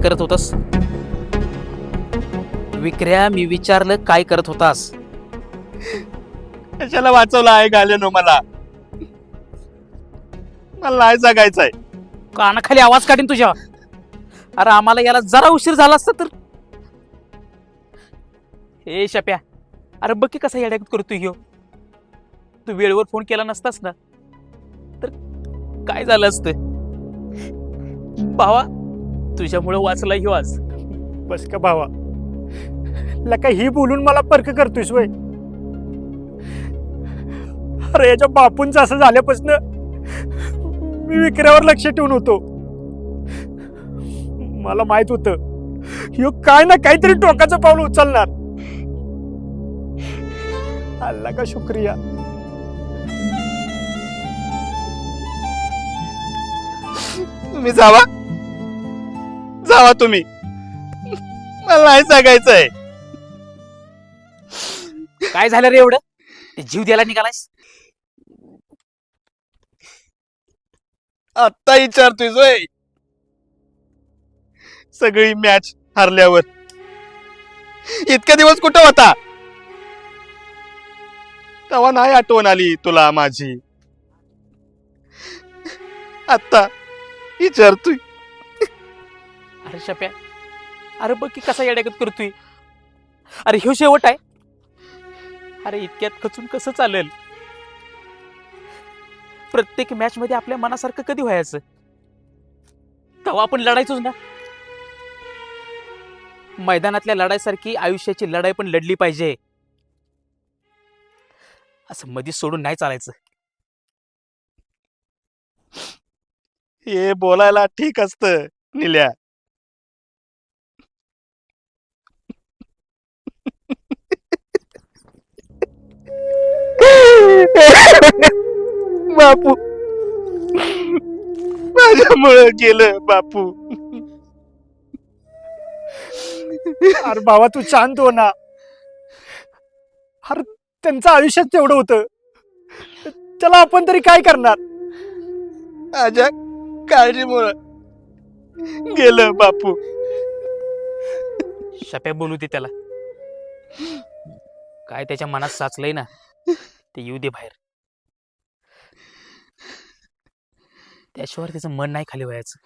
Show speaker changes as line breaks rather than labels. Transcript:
करत होतास? विक्र्या, मी विचारलं काय करत होतास?
कशाला वाचवलं आहे घालेनो मला? मला नाही जगायचंय.
कानाखाली आवाज काढीन तुझ्या. अरे आम्हाला याला जरा उशीर झाला असता तर. हे शप्या, अरे बघ की कसा येड्यागत करतोय ह्यो. तू वेळेवर फोन केला नसतास ना तर काय झालं असतं? भावा, तुझ्यामुळे वाचला ह्यो आज.
बस का भावा, लका ही बोलून मला परक करतोयस वय? अरे याच्या बापूंचं असं झाल्यापासून मी विक्र्यावर लक्ष ठेवून होतो. मला माहित होतं ह्यो काय ना काहीतरी टोकाचं पाऊल उचलणार. अल्ला का शुक्रिया.
तुम्ही जावा, जावा तुम्ही. मला नाही जगायचंय.
काय झालं रे एवढं? ते जीव द्यायला निघालायस?
आत्ता विचारतोय होय? सगळी मॅच हारल्यावर इतके दिवस कुठं होता? तेव्हा नाही आठवण आली तुला माझी. आत्ता विचारतोय.
अरे शप्या, अरे बघ की कसा येड्यागत करतोय. अरे ह्यो शेवट आहे. अरे इतक्यात खचून कसं चालेल? प्रत्येक मॅच मध्ये आपल्या मनासारखं कधी व्हायचं? तेव्हा आपण लढायचोच ना. मैदानातल्या लढाईसारखी आयुष्याची लढाई पण लढली पाहिजे. असं मधी सोडून नाही चालायचं.
हे बोलायला ठीक असतं निल्या. बापू माझ्यामुळं गेलं बापू.
अरे भावा तू शांत हो ना. अरे त्यांचं आयुष्यात तेवढं होतं, त्याला आपण तरी काय करणार?
माझ्या काळजीमुळं गेलं बापू.
शप्या बोलू दे त्याला. काय त्याच्या मनात साचलंय ना ते येऊ दे बाहेर. त्याशिवाय त्याचं मन नाही खाली व्हायचं.